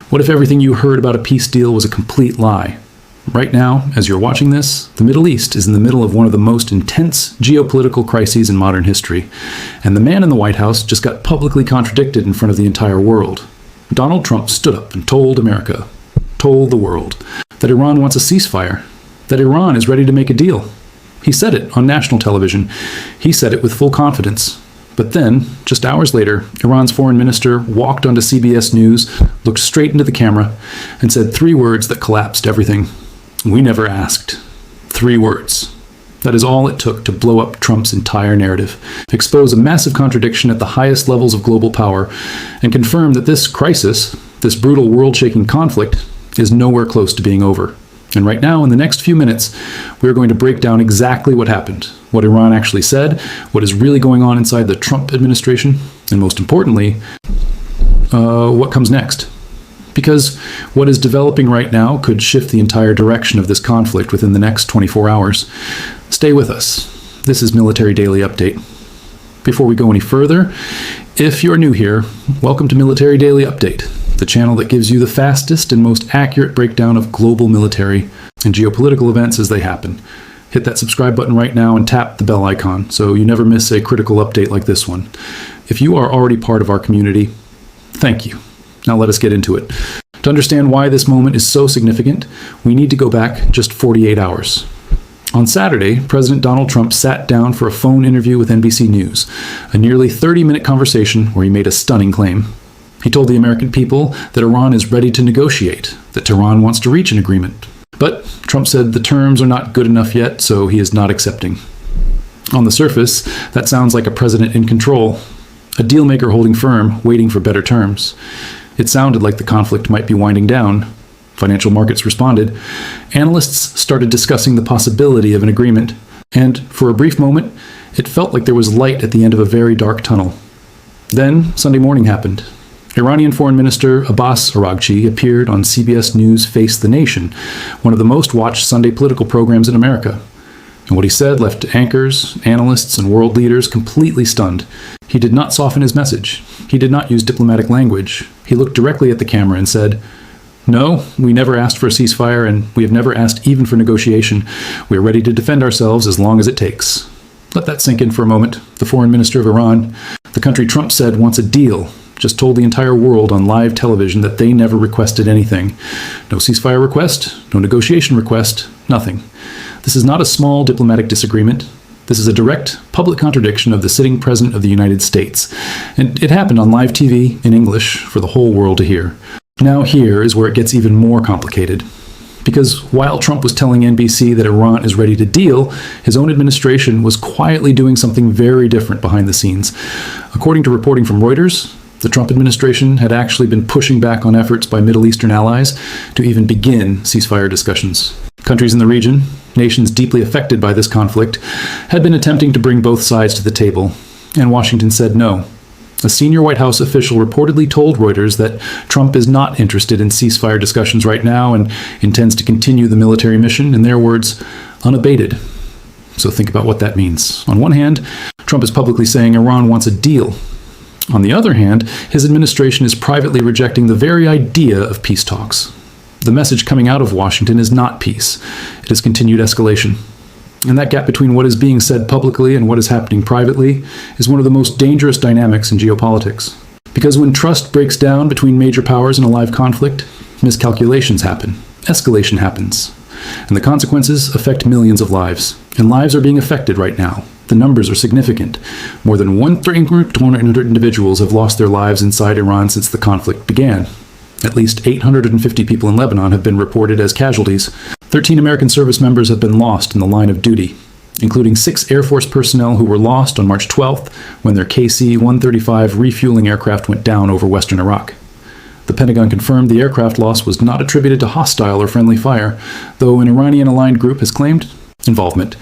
What if everything you heard about a peace deal was a complete lie? Right now, as you're watching this, the Middle East is in the middle of one of the most intense geopolitical crises in modern history, and the man in the White House just got publicly contradicted in front of the entire world. Donald Trump stood up and told America, told the world, that Iran wants a ceasefire, that Iran is ready to make a deal. He said it on national television. He said it with full confidence. But then, just hours later, Iran's foreign minister walked onto CBS News, looked straight into the camera, and said 3 words that collapsed everything. We never asked. 3 words. That is all it took to blow up Trump's entire narrative, expose a massive contradiction at the highest levels of global power, and confirm that this crisis, this brutal world-shaking conflict, is nowhere close to being over. And right now, in the next few minutes, we're going to break down exactly what happened, what Iran actually said, what is really going on inside the Trump administration, and most importantly, what comes next. Because what is developing right now could shift the entire direction of this conflict within the next 24 hours. Stay with us. This is Military Daily Update. Before we go any further, if you're new here, welcome to Military Daily Update, the channel that gives you the fastest and most accurate breakdown of global military and geopolitical events as they happen. Hit that subscribe button right now and tap the bell icon so you never miss a critical update like this one. If you are already part of our community, thank you. Now let us get into it. To understand why this moment is so significant, we need to go back just 48 hours. On Saturday, President Donald Trump sat down for a phone interview with NBC News, a nearly 30-minute conversation where he made a stunning claim. He told the American people that Iran is ready to negotiate, that Tehran wants to reach an agreement. But Trump said the terms are not good enough yet, so he is not accepting. On the surface, that sounds like a president in control, a deal-maker holding firm, waiting for better terms. It sounded like the conflict might be winding down. Financial markets responded. Analysts started discussing the possibility of an agreement, and for a brief moment, it felt like there was light at the end of a very dark tunnel. Then, Sunday morning happened. Iranian Foreign Minister Abbas Araghchi appeared on CBS News' Face the Nation, one of the most watched Sunday political programs in America. And what he said left anchors, analysts, and world leaders completely stunned. He did not soften his message. He did not use diplomatic language. He looked directly at the camera and said, "No, we never asked for a ceasefire, and we have never asked even for negotiation. We are ready to defend ourselves as long as it takes." Let that sink in for a moment. The foreign minister of Iran, the country Trump said wants a deal, just told the entire world on live television that they never requested anything. No ceasefire request, no negotiation request, nothing. This is not a small diplomatic disagreement. This is a direct public contradiction of the sitting president of the United States. And it happened on live TV in English for the whole world to hear. Now here is where it gets even more complicated. Because while Trump was telling NBC that Iran is ready to deal, his own administration was quietly doing something very different behind the scenes. According to reporting from Reuters, the Trump administration had actually been pushing back on efforts by Middle Eastern allies to even begin ceasefire discussions. Countries in the region, nations deeply affected by this conflict, had been attempting to bring both sides to the table, and Washington said no. A senior White House official reportedly told Reuters that Trump is not interested in ceasefire discussions right now and intends to continue the military mission, in their words, unabated. So think about what that means. On one hand, Trump is publicly saying Iran wants a deal. On the other hand, his administration is privately rejecting the very idea of peace talks. The message coming out of Washington is not peace. It is continued escalation. And that gap between what is being said publicly and what is happening privately is one of the most dangerous dynamics in geopolitics. Because when trust breaks down between major powers in a live conflict, miscalculations happen, escalation happens, and the consequences affect millions of lives. And lives are being affected right now. The numbers are significant. More than 1,200 individuals have lost their lives inside Iran since the conflict began. At least 850 people in Lebanon have been reported as casualties. 13 American service members have been lost in the line of duty, including 6 Air Force personnel who were lost on March 12th when their KC-135 refueling aircraft went down over western Iraq. The Pentagon confirmed the aircraft loss was not attributed to hostile or friendly fire, though an Iranian-aligned group has claimed involvement.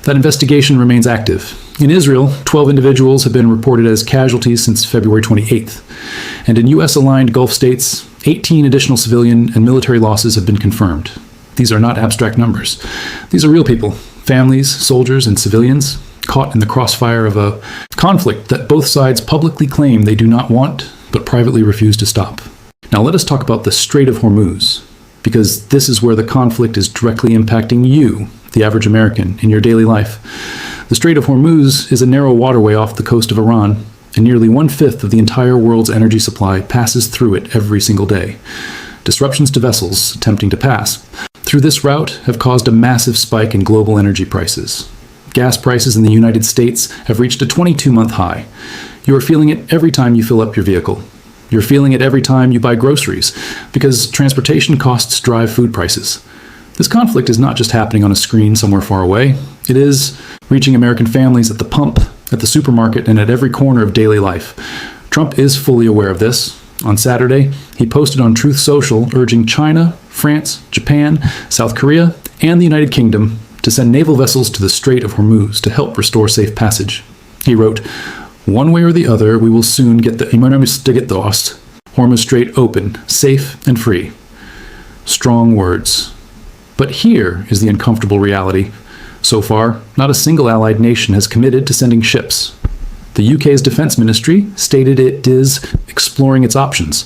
That investigation remains active. In Israel, 12 individuals have been reported as casualties since February 28th. And in U.S.-aligned Gulf states, 18 additional civilian and military losses have been confirmed. These are not abstract numbers. These are real people, families, soldiers, and civilians, caught in the crossfire of a conflict that both sides publicly claim they do not want, but privately refuse to stop. Now let us talk about the Strait of Hormuz, because this is where the conflict is directly impacting you, the average American, in your daily life. The Strait of Hormuz is a narrow waterway off the coast of Iran, and nearly 1/5 of the entire world's energy supply passes through it every single day. Disruptions to vessels attempting to pass through this route have caused a massive spike in global energy prices. Gas prices in the United States have reached a 22-month high. You are feeling it every time you fill up your vehicle. You're feeling it every time you buy groceries, because transportation costs drive food prices. This conflict is not just happening on a screen somewhere far away. It is reaching American families at the pump, at the supermarket, and at every corner of daily life. Trump is fully aware of this. On Saturday, he posted on Truth Social urging China, France, Japan, South Korea, and the United Kingdom to send naval vessels to the Strait of Hormuz to help restore safe passage. He wrote, "One way or the other, we will soon get the Hormuz Strait open, safe and free." Strong words. But here is the uncomfortable reality. So far, not a single allied nation has committed to sending ships. The UK's defense ministry stated it is exploring its options.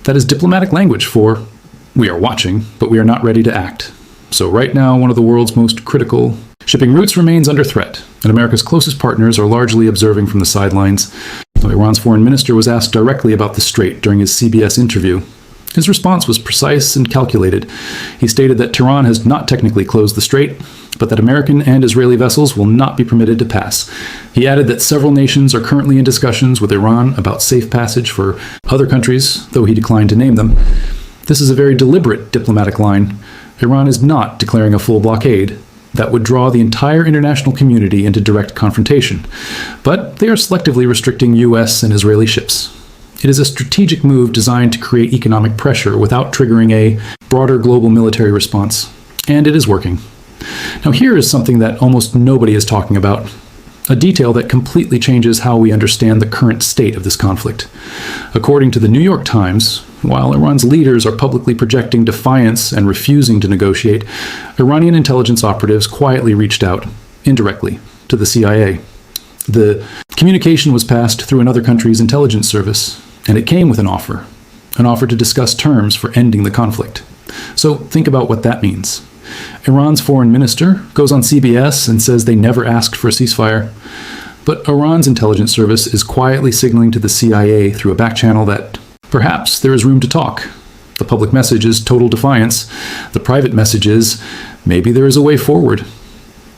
That is diplomatic language for, we are watching, but we are not ready to act. So right now, one of the world's most critical shipping routes remains under threat, and America's closest partners are largely observing from the sidelines. Iran's foreign minister was asked directly about the strait during his CBS interview. His response was precise and calculated. He stated that Tehran has not technically closed the strait, but that American and Israeli vessels will not be permitted to pass. He added that several nations are currently in discussions with Iran about safe passage for other countries, though he declined to name them. This is a very deliberate diplomatic line. Iran is not declaring a full blockade. That would draw the entire international community into direct confrontation. But they are selectively restricting US and Israeli ships. It is a strategic move designed to create economic pressure without triggering a broader global military response. And it is working. Now here is something that almost nobody is talking about. A detail that completely changes how we understand the current state of this conflict. According to the New York Times, while Iran's leaders are publicly projecting defiance and refusing to negotiate, Iranian intelligence operatives quietly reached out, indirectly, to the CIA. The communication was passed through another country's intelligence service, and it came with an offer to discuss terms for ending the conflict. So think about what that means. Iran's foreign minister goes on CBS and says they never asked for a ceasefire. But Iran's intelligence service is quietly signaling to the CIA through a back channel that perhaps there is room to talk. The public message is total defiance. The private message is maybe there is a way forward.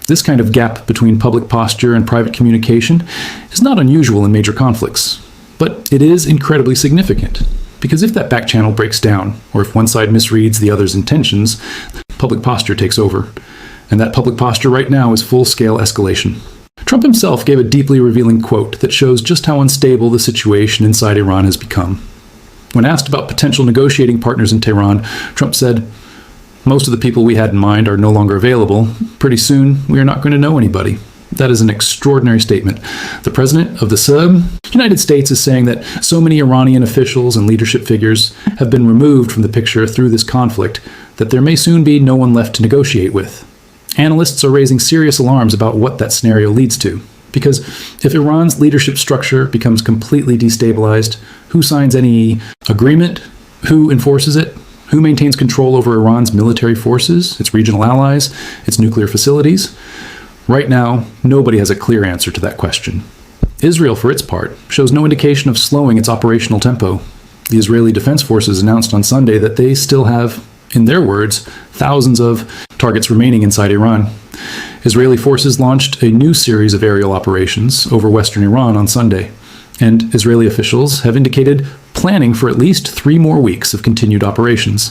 This kind of gap between public posture and private communication is not unusual in major conflicts. But it is incredibly significant. Because if that back channel breaks down, or if one side misreads the other's intentions, public posture takes over. And that public posture right now is full-scale escalation. Trump himself gave a deeply revealing quote that shows just how unstable the situation inside Iran has become. When asked about potential negotiating partners in Tehran, Trump said, "Most of the people we had in mind are no longer available. Pretty soon, we are not going to know anybody." That is an extraordinary statement. The president of the United States is saying that so many Iranian officials and leadership figures have been removed from the picture through this conflict that there may soon be no one left to negotiate with. Analysts are raising serious alarms about what that scenario leads to. Because if Iran's leadership structure becomes completely destabilized, who signs any agreement? Who enforces it? Who maintains control over Iran's military forces, its regional allies, its nuclear facilities? Right now, nobody has a clear answer to that question. Israel, for its part, shows no indication of slowing its operational tempo. The Israeli Defense Forces announced on Sunday that they still have, in their words, thousands of targets remaining inside Iran. Israeli forces launched a new series of aerial operations over western Iran on Sunday, and Israeli officials have indicated planning for at least 3 more weeks of continued operations.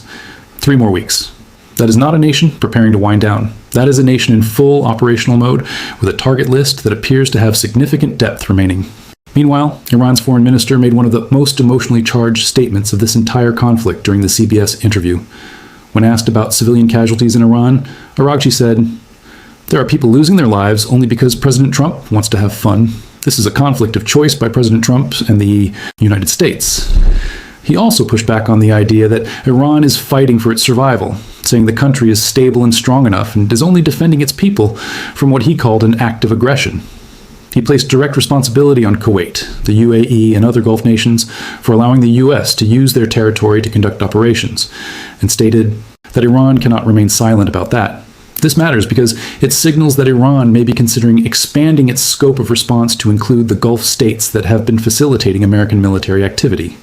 3 more weeks. That is not a nation preparing to wind down. That is a nation in full operational mode with a target list that appears to have significant depth remaining. Meanwhile, Iran's foreign minister made one of the most emotionally charged statements of this entire conflict during the CBS interview. When asked about civilian casualties in Iran, Araghchi said, "There are people losing their lives only because President Trump wants to have fun. This is a conflict of choice by President Trump and the United States." He also pushed back on the idea that Iran is fighting for its survival, saying the country is stable and strong enough and is only defending its people from what he called an act of aggression. He placed direct responsibility on Kuwait, the UAE, and other Gulf nations for allowing the US to use their territory to conduct operations, and stated that Iran cannot remain silent about that. This matters because it signals that Iran may be considering expanding its scope of response to include the Gulf states that have been facilitating American military activity.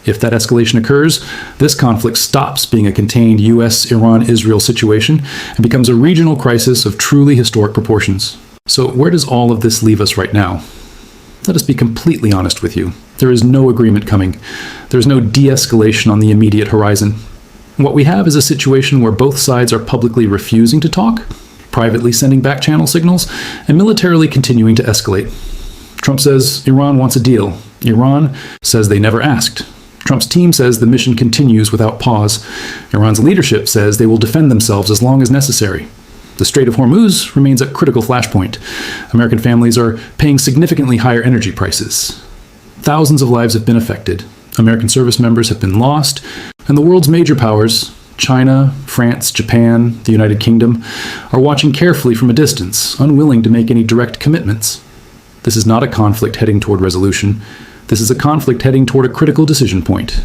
If that escalation occurs, this conflict stops being a contained US, Iran, Israel situation and becomes a regional crisis of truly historic proportions. So where does all of this leave us right now? Let us be completely honest with you. There is no agreement coming. There is no de-escalation on the immediate horizon. What we have is a situation where both sides are publicly refusing to talk, privately sending back-channel signals, and militarily continuing to escalate. Trump says Iran wants a deal. Iran says they never asked. Trump's team says the mission continues without pause. Iran's leadership says they will defend themselves as long as necessary. The Strait of Hormuz remains a critical flashpoint. American families are paying significantly higher energy prices. Thousands of lives have been affected. American service members have been lost, and the world's major powers, China, France, Japan, the United Kingdom, are watching carefully from a distance, unwilling to make any direct commitments. This is not a conflict heading toward resolution. This is a conflict heading toward a critical decision point.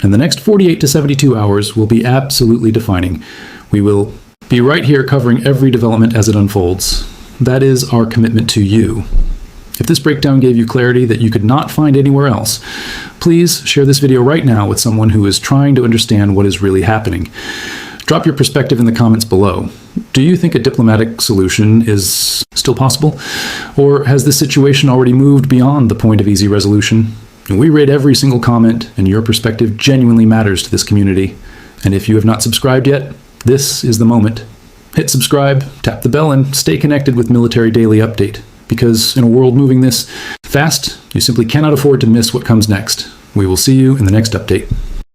And the next 48 to 72 hours will be absolutely defining. We will be right here covering every development as it unfolds. That is our commitment to you. If this breakdown gave you clarity that you could not find anywhere else, please share this video right now with someone who is trying to understand what is really happening. Drop your perspective in the comments below. Do you think a diplomatic solution is still possible? Or has this situation already moved beyond the point of easy resolution? We read every single comment, and your perspective genuinely matters to this community. And if you have not subscribed yet, this is the moment. Hit subscribe, tap the bell, and stay connected with Military Daily Update. Because in a world moving this fast, you simply cannot afford to miss what comes next. We will see you in the next update.